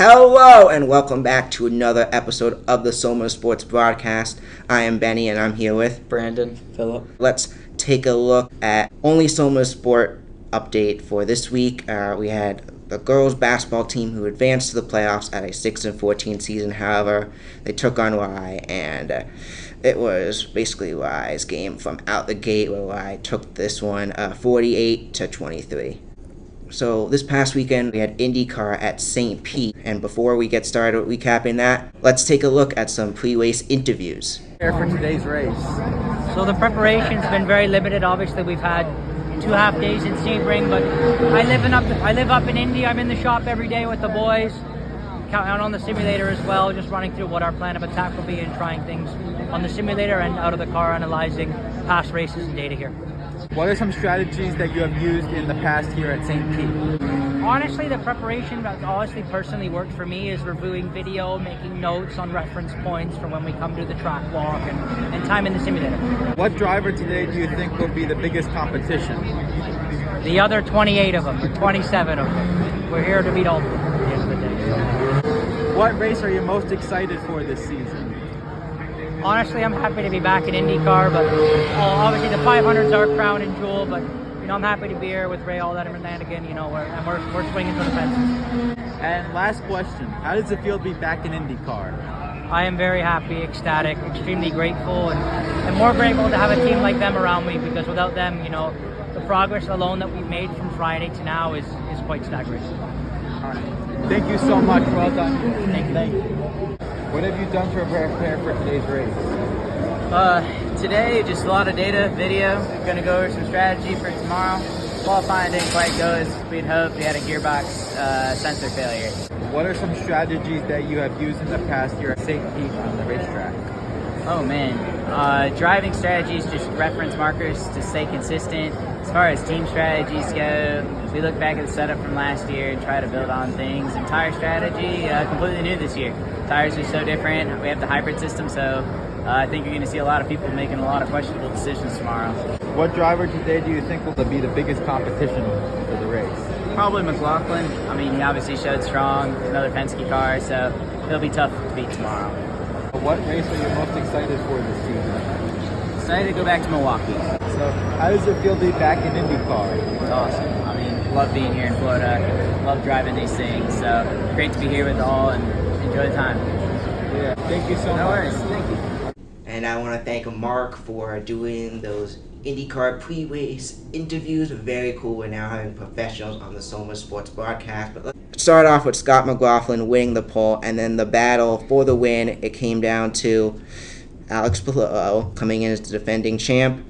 Hello and welcome back to another episode of the Soma Sports Broadcast. I am Benny and I'm here with Brandon, Phillip. Let's take a look at only Soma Sport update for this week. We had the girls basketball team who advanced to the playoffs at a 6-14 season. However, they took on Y and it was basically Y's game from out the gate where Y took this one 48-23. So this past weekend, we had IndyCar at St. Pete. And before we get started recapping that, let's take a look at some pre-race interviews. For today's race. So the preparation's been very limited. Obviously, we've had 2.5 days in Sebring, but I live up in Indy. I'm in the shop every day with the boys, counting on the simulator as well, just running through what our plan of attack will be and trying things on the simulator and out of the car, analyzing past races and data here. What are some strategies that you have used in the past here at St. Pete? Honestly, the preparation that personally worked for me is reviewing video, making notes on reference points for when we come to the track walk and time in the simulator. What driver today do you think will be the biggest competition? The other 28 of them, or 27 of them. We're here to beat all of them at the end of the day. So. What race are you most excited for this season? Honestly, I'm happy to be back in IndyCar, but obviously the 500's our crown and jewel, but I'm happy to be here with Ray Allett and Lanigan, we're swinging for the fences. And last question, how does it feel to be back in IndyCar? I am very happy, ecstatic, extremely grateful, and more grateful to have a team like them around me, because without them, the progress alone that we've made from Friday to now is quite staggering. All right. Thank you so much. Well done. Thank you. What have you done to prepare for today's race? Today, just a lot of data, video. Going to go over some strategy for tomorrow. Qualifying didn't quite go as we'd hoped. We had a gearbox sensor failure. What are some strategies that you have used in the past here at St. Pete on the racetrack? Oh man, driving strategies, just reference markers to stay consistent. As far as team strategies go, we look back at the setup from last year and try to build on things. And tire strategy, completely new this year. Tires are so different. We have the hybrid system, so I think you're going to see a lot of people making a lot of questionable decisions tomorrow. What driver today do you think will be the biggest competition for the race? Probably McLaughlin. I mean, he obviously showed strong, another Penske car, so he'll be tough to beat tomorrow. What race are you most excited for this season? Excited to go back to Milwaukee. So, how does it feel to be back in IndyCar? It's awesome. I mean, love being here in Florida. Love driving these things. So, great to be here with all and enjoy the time. Yeah, thank you so much. No worries. Thank you. And I want to thank Mark for doing those IndyCar pre-race interviews. Very cool. We're now having professionals on the Soma Sports Broadcast. But let's start off with Scott McLaughlin winning the pole, and then the battle for the win. It came down to Alex Palou coming in as the defending champ,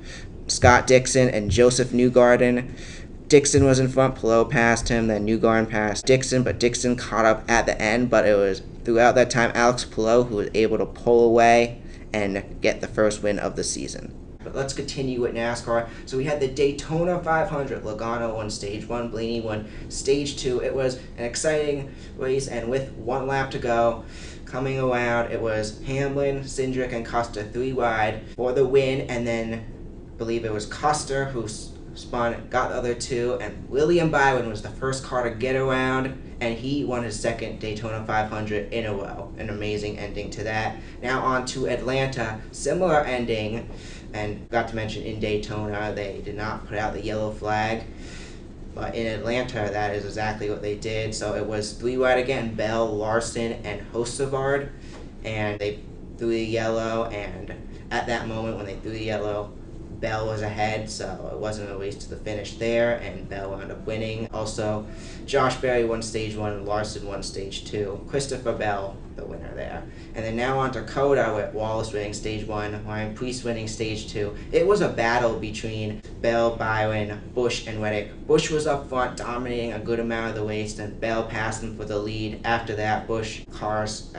Scott Dixon, and Joseph Newgarden. Dixon was in front, Palou passed him, then Newgarden passed Dixon, but Dixon caught up at the end. But it was throughout that time Alex Palou who was able to pull away and get the first win of the season. But let's continue with NASCAR. So we had the Daytona 500. Logano won Stage 1, Blaney won Stage 2. It was an exciting race, and with 1 lap to go, coming around, it was Hamlin, Cindric, and Custer 3 wide for the win, and then I believe it was Custer who got the other 2, and William Byron was the first car to get around, and he won his second Daytona 500 in a row. An amazing ending to that. Now on to Atlanta. Similar ending, and got to mention in Daytona they did not put out the yellow flag, but in Atlanta that is exactly what they did. So it was 3 wide again, Bell, Larson, and Hosevard, and they threw the yellow, and at that moment when they threw the yellow, Bell was ahead, so it wasn't a race to the finish there, and Bell wound up winning. Also, Josh Berry won Stage 1, and Larson won Stage 2. Christopher Bell, the winner there. And then now on to Coda with Wallace winning Stage 1, Ryan Preece winning Stage 2. It was a battle between Bell, Byron, Busch, and Reddick. Busch was up front, dominating a good amount of the race, and Bell passed him for the lead. After that, Busch cars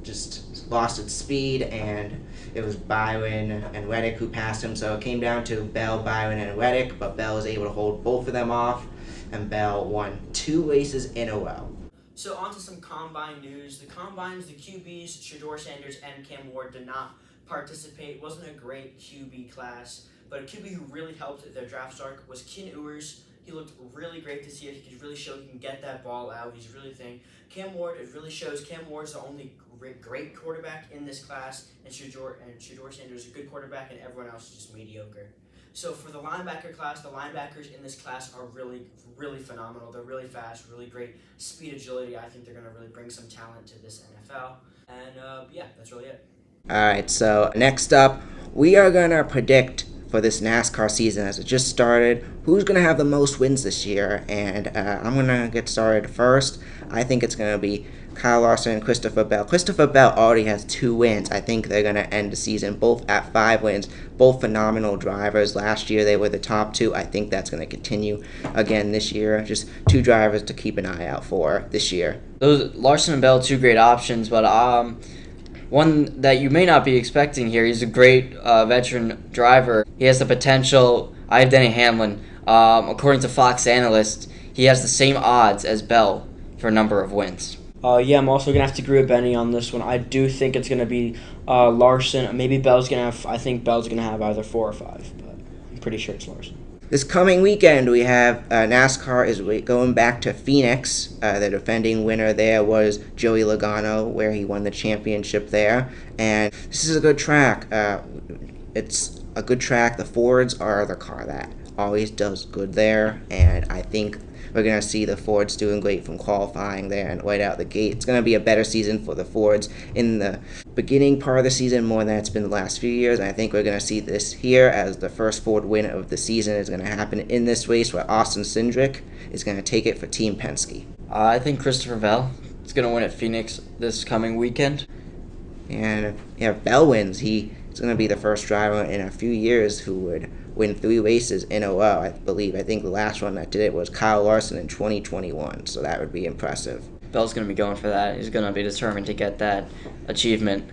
just lost its speed, and it was Byron and Reddick who passed him, so it came down to Bell, Byron, and Reddick, but Bell was able to hold both of them off, and Bell won 2 races in a row. So on to some Combine news. The Combines, the QBs, Shedeur Sanders and Cam Ward did not participate. It wasn't a great QB class. But a QB who really helped their draft stock was Ken Ewers. He looked really great this year. He could really show he can get that ball out. He's really thing. Cam Ward, it really shows Cam Ward's the only great quarterback in this class, and Shedeur Sanders is a good quarterback, and everyone else is just mediocre. So for the linebacker class, the linebackers in this class are really, really phenomenal. They're really fast, really great speed, agility. I think they're going to really bring some talent to this NFL. And yeah, that's really it. All right, so next up, we are going to predict for this NASCAR season as it just started who's going to have the most wins this year. And I'm going to get started first. I think it's going to be Kyle Larson and Christopher Bell. Christopher Bell already has 2 wins. I think they're going to end the season both at 5 wins. Both phenomenal drivers. Last year they were the top 2. I think that's going to continue again this year. Just 2 drivers to keep an eye out for this year. Those Larson and Bell, 2 great options, but one that you may not be expecting here. He's a great veteran driver. He has the potential. I have Denny Hamlin. According to Fox analysts, he has the same odds as Bell for a number of wins. Yeah, I'm also going to have to agree with Benny on this one. I do think it's going to be Larson. Maybe Bell's going to have, I think Bell's going to have either 4 or 5, but I'm pretty sure it's Larson. This coming weekend, we have NASCAR is going back to Phoenix. The defending winner there was Joey Logano, where he won the championship there. And this is a good track. It's a good track. The Fords are the car that always does good there. And I think we're going to see the Fords doing great from qualifying there and right out the gate. It's going to be a better season for the Fords in the beginning part of the season more than it's been the last few years. And I think we're going to see this here as the first Ford win of the season is going to happen in this race where Austin Cindric is going to take it for Team Penske. I think Christopher Bell is going to win at Phoenix this coming weekend. And if Bell wins, he's going to be the first driver in a few years who would win 3 races in a row, I believe. I think the last one that did it was Kyle Larson in 2021, so that would be impressive. Bell's going to be going for that. He's going to be determined to get that achievement.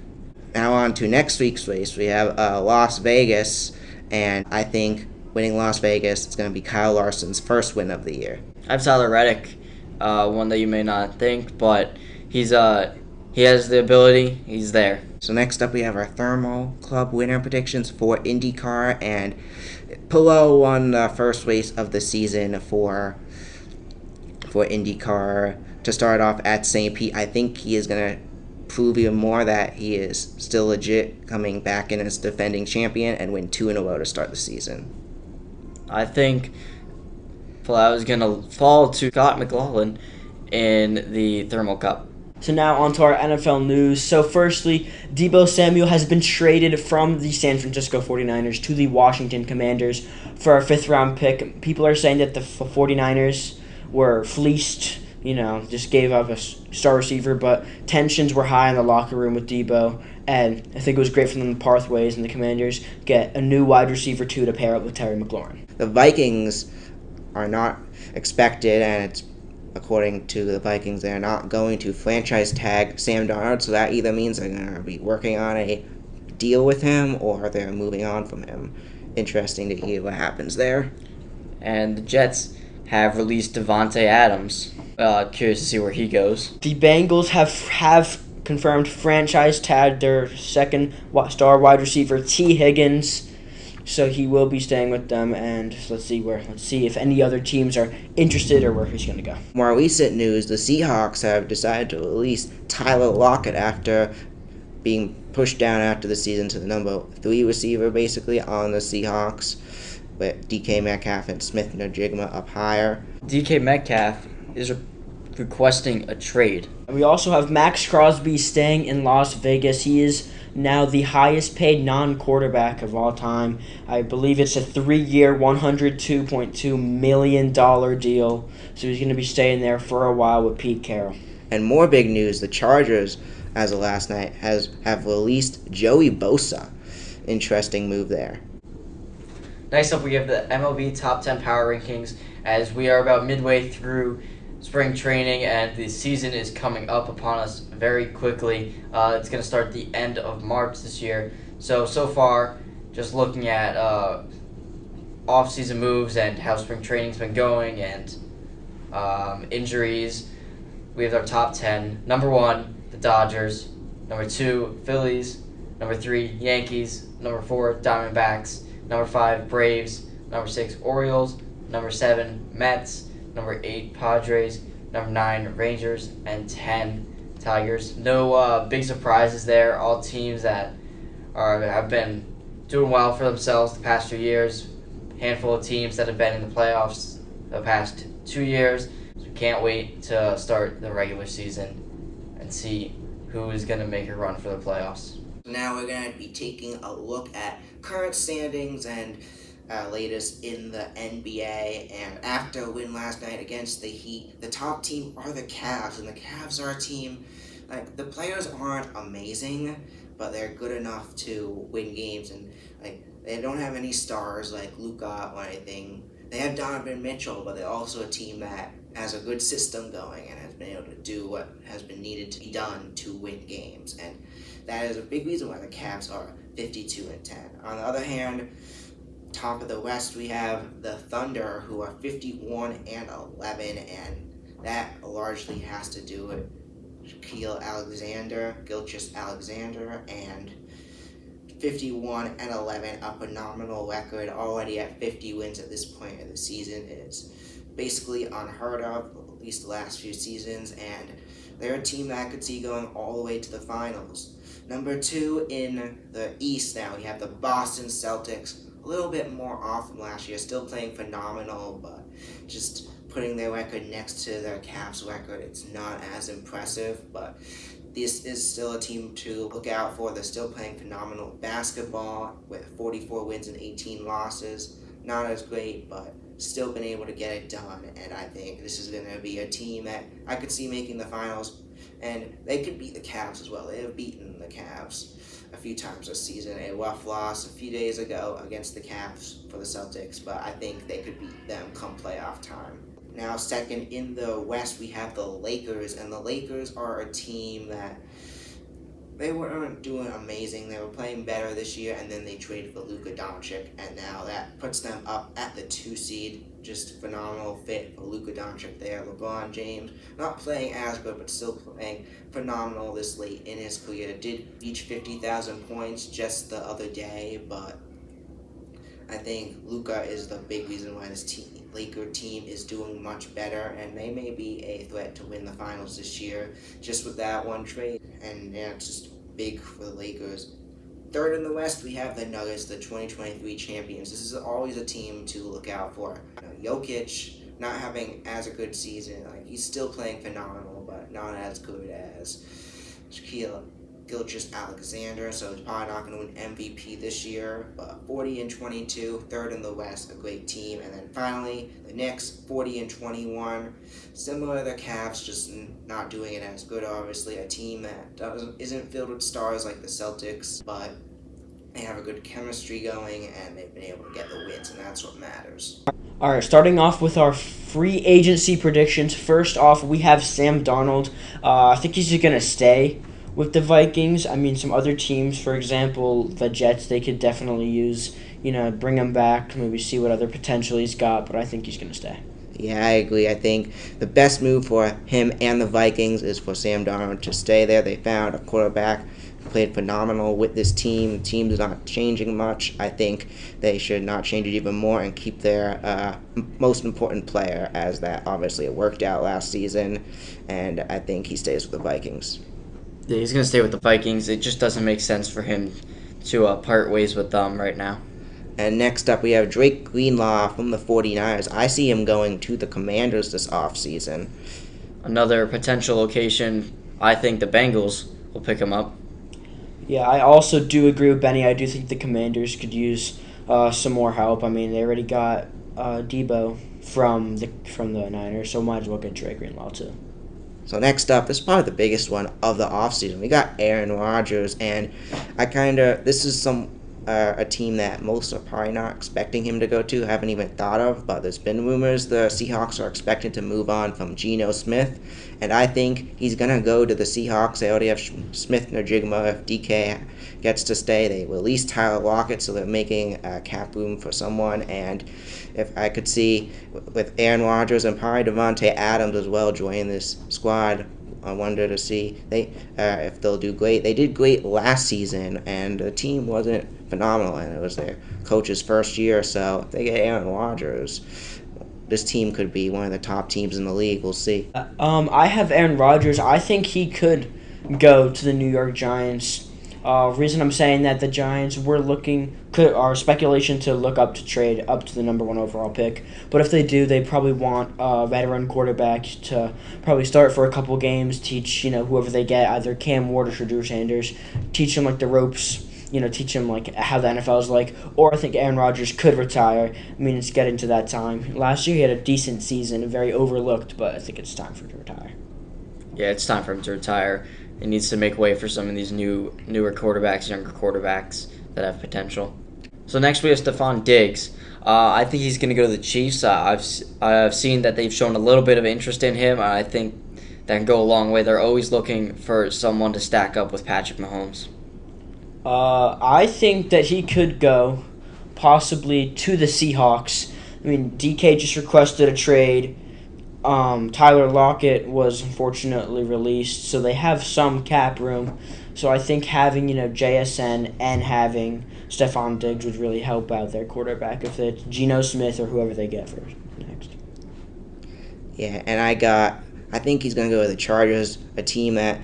Now on to next week's race. We have Las Vegas, and I think winning Las Vegas is going to be Kyle Larson's first win of the year. I have Tyler Reddick, one that you may not think, but he has the ability. He's there. So next up we have our Thermal Club winner predictions for IndyCar, and Pillow won the first race of the season for IndyCar to start off at St. Pete. I think he is going to prove even more that he is still legit, coming back in as defending champion and win 2 in a row to start the season. I think Pillow is going to fall to Scott McLaughlin in the Thermal Cup. So now on to our NFL news. So firstly, Deebo Samuel has been traded from the San Francisco 49ers to the Washington Commanders for a 5th-round pick. People are saying that the 49ers were fleeced, just gave up a star receiver, but tensions were high in the locker room with Deebo, and I think it was great for them to part ways, and the Commanders get a new wide receiver, too, to pair up with Terry McLaurin. The Vikings are not expected, and it's according to the Vikings, they are not going to franchise tag Sam Darnold, so that either means they're going to be working on a deal with him or they're moving on from him. Interesting to hear what happens there. And the Jets have released Devontae Adams. Curious to see where he goes. The Bengals have confirmed franchise tag their second star wide receiver, T. Higgins. So he will be staying with them, and let's see if any other teams are interested or where he's going to go. More recent news, the Seahawks have decided to release Tyler Lockett after being pushed down after the season to the number 3 receiver, basically, on the Seahawks, with DK Metcalf and Smith-Njigba up higher. DK Metcalf is requesting a trade. And we also have Max Crosby staying in Las Vegas. He is now the highest paid non-quarterback of all time. I believe it's a 3-year, $102.2 million deal. So he's going to be staying there for a while with Pete Carroll. And more big news, the Chargers, as of last night, have released Joey Bosa. Interesting move there. Next up, we have the MLB Top 10 Power Rankings, as we are about midway through spring training, and the season is coming up upon us very quickly. It's going to start the end of March this year. So far, just looking at off-season moves and how spring training's been going and injuries, we have our top 10. Number 1, the Dodgers. Number 2, Phillies. Number 3, Yankees. Number 4, Diamondbacks. Number 5, Braves. Number 6, Orioles. Number 7, Mets. Number 8, Padres. Number 9, Rangers. And 10, Tigers. No big surprises there. All teams that have been doing well for themselves the past 2 years. Handful of teams that have been in the playoffs the past 2 years. So we can't wait to start the regular season and see who is going to make a run for the playoffs. Now we're going to be taking a look at current standings and latest in the NBA. And after a win last night against the Heat, the top team are the Cavs, and the Cavs are a team, like, the players aren't amazing, but they're good enough to win games, and they don't have any stars like Luka or anything. They have Donovan Mitchell, but they're also a team that has a good system going and has been able to do what has been needed to be done to win games, and that is a big reason why the Cavs are 52-10. On the other hand, top of the West, we have the Thunder, who are 51-11, and that largely has to do with Gilgeous Alexander, and 51-11, a phenomenal record, already at 50 wins at this point of the season, is basically unheard of, at least the last few seasons, and they're a team that I could see going all the way to the finals. Number 2 in the East now, we have the Boston Celtics, a little bit more off from last year, still playing phenomenal, but just putting their record next to their Cavs record, it's not as impressive, but this is still a team to look out for. They're still playing phenomenal basketball with 44 wins and 18 losses. Not as great, but still been able to get it done, and I think this is going to be a team that I could see making the finals, and they could beat the Cavs as well. They have beaten the Cavs a few times this season. A rough loss a few days ago against the Cavs for the Celtics, but I think they could beat them come playoff time. Now, second in the West, we have the Lakers, and the Lakers are a team that they weren't doing amazing. They were playing better this year, and then they traded for Luka Doncic, and now that puts them up at the 2 seed. Just phenomenal fit for Luka Doncic there. LeBron James, not playing as good, but still playing phenomenal this late in his career. Did reach 50,000 points just the other day, but I think Luka is the big reason why this Laker team is doing much better, and they may be a threat to win the finals this year just with that one trade. And yeah, it's just big for the Lakers. Third in the West, we have the Nuggets, the 2023 champions. This is always a team to look out for. Jokic not having as a good season. He's still playing phenomenal, but not as good as Gilgeous Alexander, so he's probably not going to win MVP this year, but 40-22, third in the West, a great team. And then finally, the Knicks, 40-21, similar to the Cavs, just not doing it as good, obviously, a team that isn't filled with stars like the Celtics, but they have a good chemistry going, and they've been able to get the wins, and that's what matters. All right, starting off with our free agency predictions. First off, we have Sam Darnold. I think he's going to stay with the Vikings. I mean, some other teams, for example, the Jets, they could definitely use, bring him back, maybe see what other potential he's got, but I think he's going to stay. Yeah, I agree. I think the best move for him and the Vikings is for Sam Darnold to stay there. They found a quarterback who played phenomenal with this team. The team's not changing much. I think they should not change it even more and keep their most important player, as that obviously it worked out last season, and I think he stays with the Vikings. Yeah, he's going to stay with the Vikings. It just doesn't make sense for him to part ways with them right now. And next up, we have Drake Greenlaw from the 49ers. I see him going to the Commanders this offseason. Another potential location, I think the Bengals will pick him up. Yeah, I also do agree with Benny. I do think the Commanders could use some more help. I mean, they already got Debo from the Niners, so might as well get Drake Greenlaw too. So next up, this is probably the biggest one of the offseason. We got Aaron Rodgers, and this is a team that most are probably not expecting him to go to, haven't even thought of, but there's been rumors the Seahawks are expecting to move on from Geno Smith, and I think he's going to go to the Seahawks. They already have Smith and Najigma. If DK gets to stay, they release Tyler Lockett, so they're making cap room for someone, and if I could see with Aaron Rodgers and probably Devontae Adams as well joining this squad, I wonder to see if they'll do great. They did great last season, and the team wasn't phenomenal, and it was their coach's first year. So if they get Aaron Rodgers, this team could be one of the top teams in the league. We'll see. I have Aaron Rodgers. I think he could go to the New York Giants. Reason I'm saying that, the Giants were our speculation to look up to trade up to the number 1 overall pick. But if they do, they probably want a veteran quarterback to probably start for a couple games, teach whoever they get, either Cam Ward or Shadur Sanders, teach them like the ropes. Teach him like how the NFL is like. Or I think Aaron Rodgers could retire. I mean, it's getting to that time. Last year he had a decent season, very overlooked, but I think it's time for him to retire. Yeah, it's time for him to retire. He needs to make way for some of these newer quarterbacks, younger quarterbacks that have potential. So next we have Stephon Diggs. I think he's going to go to the Chiefs. I've seen that they've shown a little bit of interest in him. I think that can go a long way. They're always looking for someone to stack up with Patrick Mahomes. I think that he could go possibly to the Seahawks. I mean, DK just requested a trade. Tyler Lockett was unfortunately released, so they have some cap room. So I think having JSN and having Stephon Diggs would really help out their quarterback if it's Geno Smith or whoever they get first next. Yeah, and I think he's going to go to the Chargers, a team that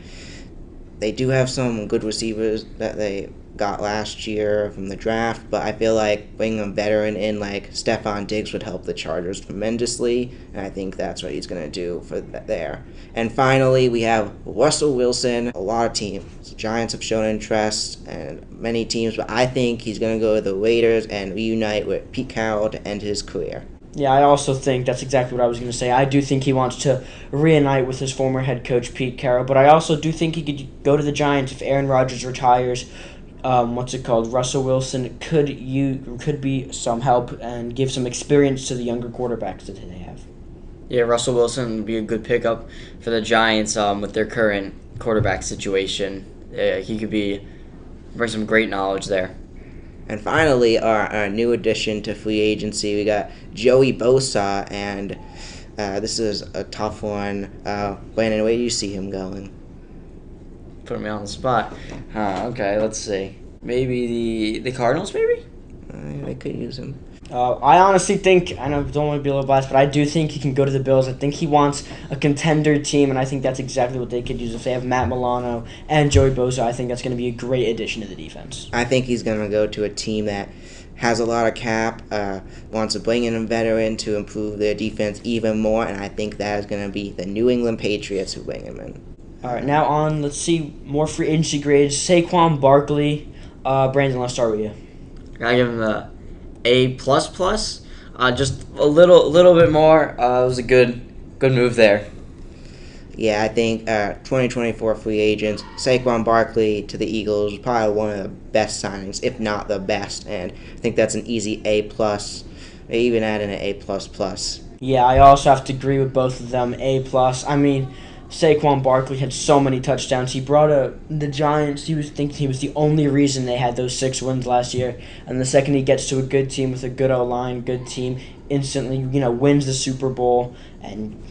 they do have some good receivers that they got last year from the draft, but I feel like bringing a veteran in like Stephon Diggs would help the Chargers tremendously, and I think that's what he's going to do for there. And finally, we have Russell Wilson. A lot of teams, Giants have shown interest, and many teams, but I think he's going to go to the Raiders and reunite with Pete Carroll to end his career. Yeah, I also think that's exactly what I was going to say. I do think he wants to reunite with his former head coach, Pete Carroll, but I also do think he could go to the Giants if Aaron Rodgers retires. Russell Wilson could be some help and give some experience to the younger quarterbacks that they have. Yeah, Russell Wilson would be a good pickup for the Giants with their current quarterback situation. He could bring some great knowledge there. And finally, our new addition to free agency, we got Joey Bosa, and this is a tough one. Brandon, where do you see him going? Putting me on the spot. Okay, let's see. Maybe the Cardinals, maybe? They could use him. I honestly think, I don't want to be a little biased, but I do think he can go to the Bills. I think he wants a contender team, and I think that's exactly what they could use. If they have Matt Milano and Joey Bosa, I think that's going to be a great addition to the defense. I think he's going to go to a team that has a lot of cap, wants to bring in a veteran to improve their defense even more, and I think that is going to be the New England Patriots who bring him in. All right, now on, let's see, more free agency grades. Saquon Barkley. Brandon, let's start with you. I give him the A++. Just a little bit more. It was a good move there. Yeah, I think 2024 free agents, Saquon Barkley to the Eagles, probably one of the best signings, if not the best, and I think that's an easy A+. They even add in an A++. Yeah, I also have to agree with both of them, A+. I mean, Saquon Barkley had so many touchdowns. He brought the Giants. He was the only reason they had those 6 wins last year. And the second he gets to a good team with a good O-line, good team, instantly, wins the Super Bowl. And,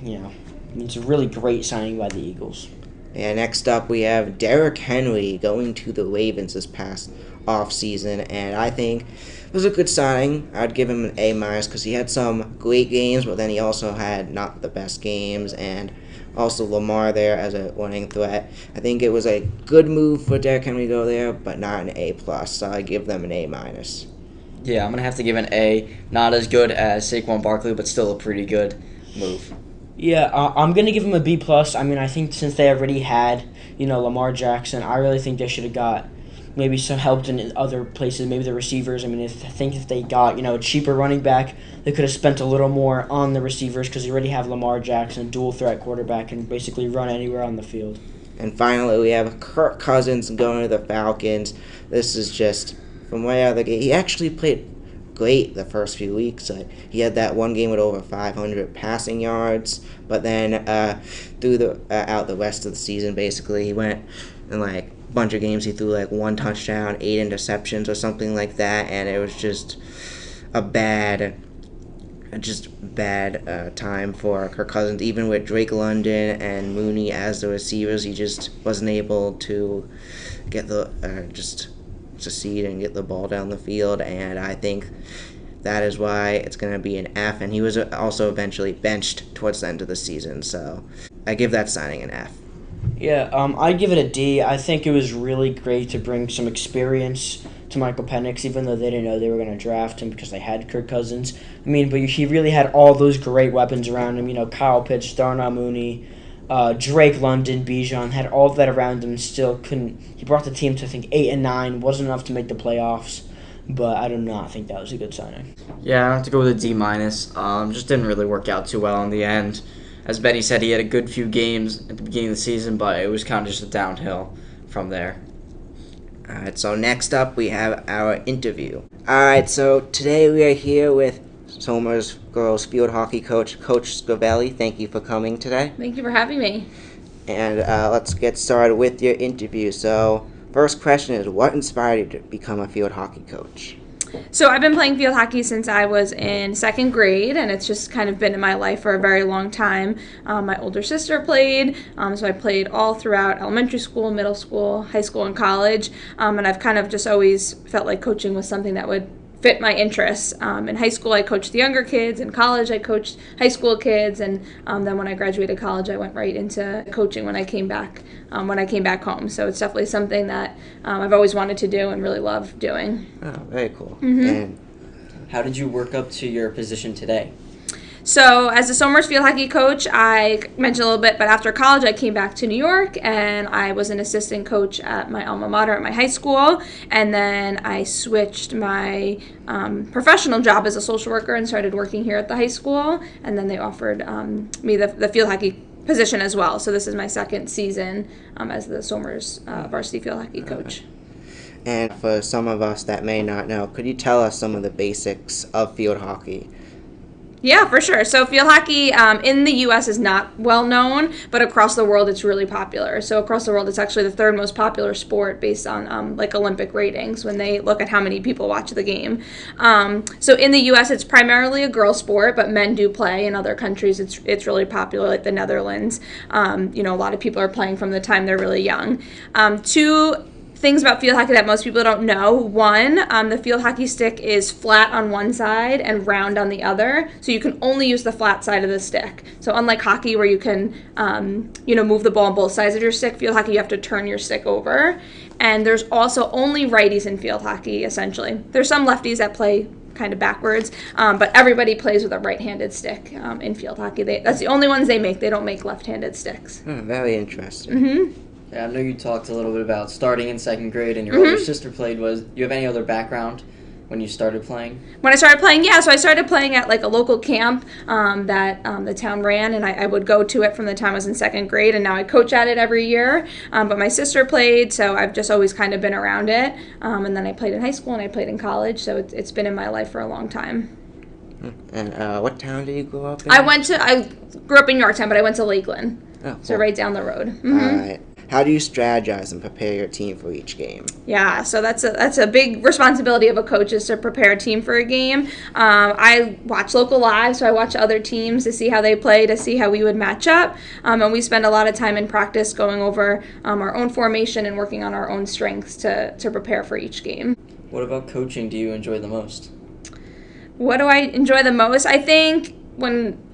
it's a really great signing by the Eagles. Yeah, next up we have Derrick Henry going to the Ravens this past offseason. And I think it was a good signing. I'd give him an A- because he had some great games, but then he also had not the best games. And also Lamar there as a running threat. I think it was a good move for Derrick Henry to go there, but not an A+, so I give them an A-. Yeah, I'm going to have to give an A. Not as good as Saquon Barkley, but still a pretty good move. Yeah, I'm going to give him a B+. I mean, I think since they already had, Lamar Jackson, I really think they should have got maybe some help in other places, maybe the receivers. I mean, if they got, a cheaper running back, they could have spent a little more on the receivers because they already have Lamar Jackson, dual threat quarterback, and basically run anywhere on the field. And finally, we have Kirk Cousins going to the Falcons. This is just, from way out of the gate, he actually played great the first few weeks. He had that one game with over 500 passing yards, but then out the rest of the season, basically, he went in bunch of games he threw 1 touchdown, 8 interceptions or something like that, and it was just a bad time for Kirk Cousins. Even with Drake London and Mooney as the receivers, he just wasn't able to get succeed and get the ball down the field, and I think that is why it's going to be an F, and he was also eventually benched towards the end of the season, so I give that signing an F. Yeah, I'd give it a D. I think it was really great to bring some experience to Michael Penix, even though they didn't know they were going to draft him because they had Kirk Cousins. I mean, but he really had all those great weapons around him. You know, Kyle Pitts, Darnell Mooney, Drake London, Bijan, had all of that around him. Still couldn't. He brought the team to, I think, 8 and 9. Wasn't enough to make the playoffs, but I do not think that was a good signing. Yeah, I have to go with a D-. Just didn't really work out too well in the end. As Benny said, he had a good few games at the beginning of the season, but it was kind of just a downhill from there. Alright, so next up we have our interview. Alright, so today we are here with Somers girls field hockey coach, Coach Scavelli. Thank you for coming today. Thank you for having me. And let's get started with your interview. So, first question is, what inspired you to become a field hockey coach? So I've been playing field hockey since I was in second grade, and it's just kind of been in my life for a very long time. My older sister played, so I played all throughout elementary school, middle school, high school, and college, and I've kind of just always felt like coaching was something that would fit my interests. In high school, I coached the younger kids. In college, I coached high school kids, and then when I graduated college, I went right into coaching when I came back home. So it's definitely something that I've always wanted to do and really love doing. Oh, very cool. Mm-hmm. And How did you work up to your position today? So as a Somers field hockey coach, I mentioned a little bit, but after college I came back to New York and I was an assistant coach at my alma mater at my high school, and then I switched my professional job as a social worker and started working here at the high school, and then they offered me the field hockey position as well. So this is my second season as the Somers varsity field hockey coach. And for some of us that may not know, could you tell us some of the basics of field hockey? Yeah, for sure. So field hockey in the U.S. is not well known, but across the world it's really popular. So across the world it's actually the third most popular sport based on like Olympic ratings when they look at how many people watch the game. So in the U.S. it's primarily a girl sport, but men do play. In other countries it's really popular, like the Netherlands. A lot of people are playing from the time they're really young. Two things about field hockey that most people don't know. One, the field hockey stick is flat on one side and round on the other, so you can only use the flat side of the stick. So unlike hockey where you can move the ball on both sides of your stick, field hockey you have to turn your stick over. And there's also only righties in field hockey, essentially. There's some lefties that play kind of backwards, but everybody plays with a right-handed stick in field hockey. That's the only ones they make. They don't make left-handed sticks. Very interesting. Mm-hmm. Yeah, I know you talked a little bit about starting in second grade and your older sister played. Do you have any other background when you started playing? When I started playing, yeah, so I started playing at like a local camp that the town ran, and I would go to it from the time I was in second grade, and now I coach at it every year. But my sister played, so I've just always kind of been around it. And then I played in high school and I played in college, so it's been in my life for a long time. And what town did you grow up in? I grew up in Yorktown, but I went to Lakeland, so right down the road. Mm-hmm. All right. How do you strategize and prepare your team for each game? Yeah, so that's a big responsibility of a coach, is to prepare a team for a game. I watch local live, so I watch other teams to see how they play, to see how we would match up. And we spend a lot of time in practice going over our own formation and working on our own strengths to prepare for each game. What about coaching do you enjoy the most? What do I enjoy the most? I think when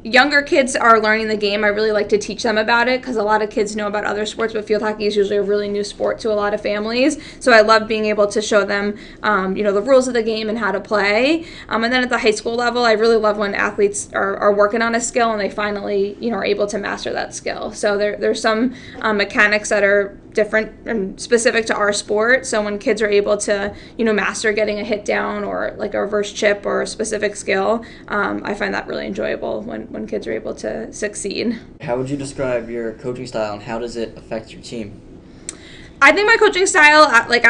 younger kids are learning the game, I really like to teach them about it, because a lot of kids know about other sports, but field hockey is usually a really new sport to a lot of families. So I love being able to show them, the rules of the game and how to play. And then at the high school level, I really love when athletes are working on a skill and they finally, are able to master that skill. So there's some mechanics that are different and specific to our sport. So when kids are able to, master getting a hit down or like a reverse chip or a specific skill, I find that really enjoyable when kids are able to succeed. How would you describe your coaching style and how does it affect your team? I think my coaching style,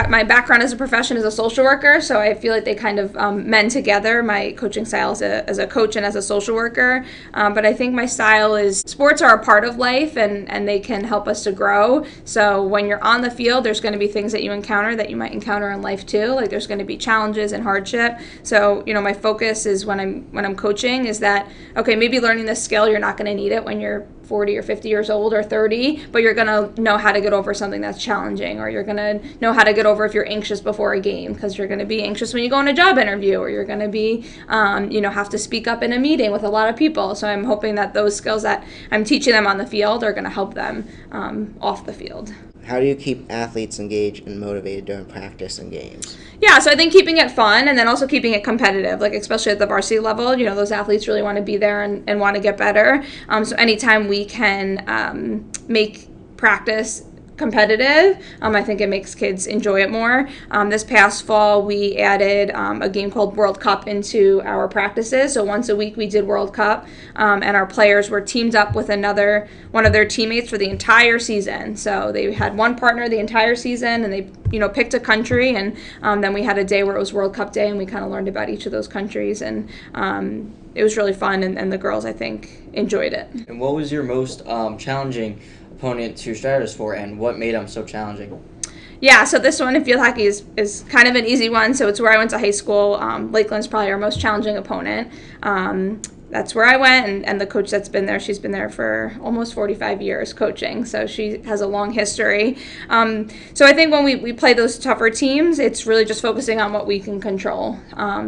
my background as a profession is a social worker, so I feel like they kind of mend together, my coaching style as a coach and as a social worker. But I think my style is, sports are a part of life and they can help us to grow. So when you're on the field, there's going to be things that you encounter that you might encounter in life too. Like there's going to be challenges and hardship. So, my focus is when I'm coaching is that, okay, maybe learning this skill, you're not going to need it when you're 40 or 50 years old or 30, but you're going to know how to get over something that's challenging, or you're going to know how to get over if you're anxious before a game, because you're going to be anxious when you go on a job interview, or you're going to be, have to speak up in a meeting with a lot of people. So I'm hoping that those skills that I'm teaching them on the field are going to help them off the field. How do you keep athletes engaged and motivated during practice and games? Yeah, so I think keeping it fun and then also keeping it competitive, like especially at the varsity level, those athletes really want to be there and want to get better. So anytime we can make practice competitive, I think it makes kids enjoy it more. This past fall, we added a game called World Cup into our practices. So once a week we did World Cup, and our players were teamed up with one of their teammates for the entire season. So they had one partner the entire season, and they picked a country, and then we had a day where it was World Cup Day, and we kind of learned about each of those countries, and it was really fun, and the girls, I think, enjoyed it. And what was your most challenging opponent to strategize for, and what made them so challenging? Yeah, so this one in field hockey is kind of an easy one. So it's where I went to high school. Lakeland's probably our most challenging opponent. That's where I went, and the coach that's been there, she's been there for almost 45 years coaching, so she has a long history. So I think when we play those tougher teams, it's really just focusing on what we can control.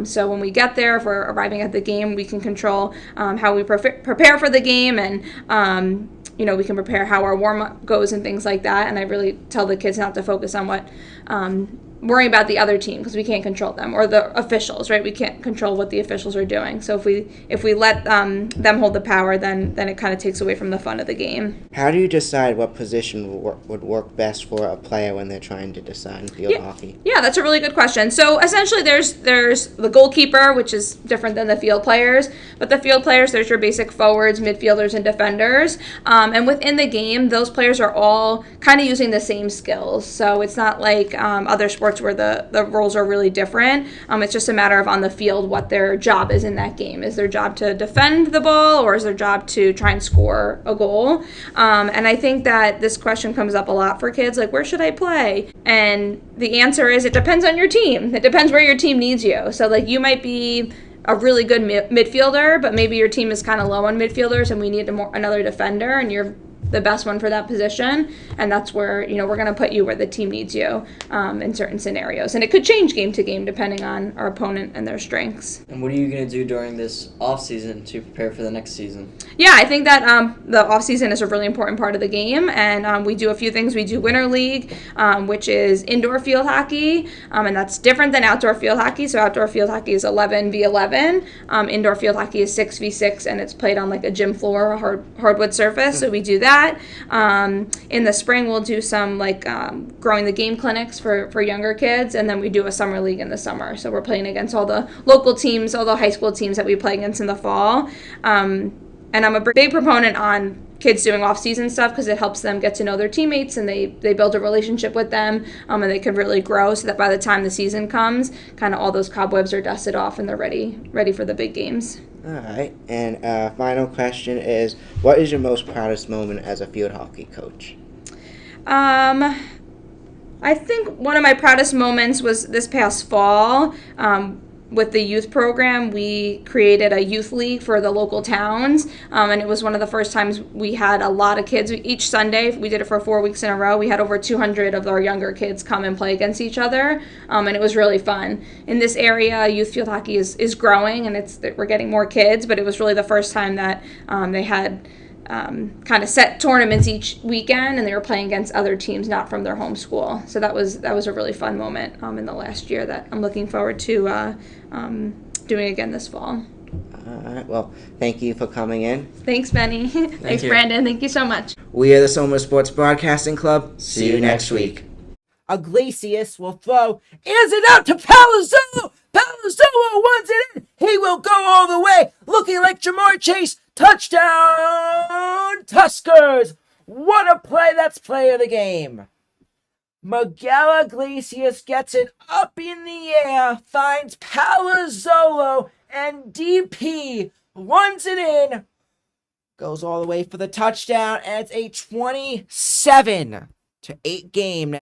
So when we get there, if we're arriving at the game, we can control how we prepare for the game, and we can prepare how our warm-up goes and things like that. And I really tell the kids not to focus on worrying about the other team, because we can't control them, or the officials, right? We can't control what the officials are doing. So if we let them hold the power, then it kind of takes away from the fun of the game. How do you decide what position would work best for a player when they're trying to decide in field hockey? Yeah, that's a really good question. So essentially there's the goalkeeper, which is different than the field players. But the field players, there's your basic forwards, midfielders, and defenders. And within the game, those players are all kind of using the same skills. So it's not like other sports where the roles are really different. It's just a matter of on the field what their job is in that game. Is their job to defend the ball, or is their job to try and score a goal? And I think that this question comes up a lot for kids, like, where should I play? And the answer is, it depends on your team. It depends where your team needs you. So like, you might be a really good midfielder, but maybe your team is kind of low on midfielders and we need another defender, and you're the best one for that position, and that's where we're going to put you where the team needs you in certain scenarios. And it could change game to game depending on our opponent and their strengths. And what are you going to do during this off season to prepare for the next season? Yeah, I think that the off season is a really important part of the game, and we do a few things. We do Winter League, which is indoor field hockey, and that's different than outdoor field hockey. So outdoor field hockey is 11v11. Indoor field hockey is 6v6, and it's played on like a gym floor, a hardwood surface. So we do that. In the spring, we'll do some growing the game clinics for younger kids, and then we do a summer league in the summer. So we're playing against all the local teams, all the high school teams that we play against in the fall. And I'm a big proponent on kids doing off-season stuff, because it helps them get to know their teammates, and they build a relationship with them, and they can really grow, so that by the time the season comes, kind of all those cobwebs are dusted off and they're ready for the big games. All right, and final question is, what is your most proudest moment as a field hockey coach? I think one of my proudest moments was this past fall. With the youth program, we created a youth league for the local towns, and it was one of the first times we had a lot of kids. Each Sunday, we did it for 4 weeks in a row, we had over 200 of our younger kids come and play against each other, and it was really fun. In this area, youth field hockey is growing, and we're getting more kids, but it was really the first time that they had kind of set tournaments each weekend, and they were playing against other teams not from their home school. So that was a really fun moment in the last year that I'm looking forward to doing again this fall. All right, well, thank you for coming in. Thanks, Benny. Thanks, you. Brandon. Thank you so much. We are the Soma Sports Broadcasting Club. See you next week. Iglesias will throw. Is it out to Palazzolo? Palazzolo wants it in. He will go all the way, looking like Jamar Chase. Touchdown, Tuskers! What a play! That's play of the game. Miguel Iglesias gets it up in the air, finds Palazzolo, and DP runs it in. Goes all the way for the touchdown, and it's a 27-8 game.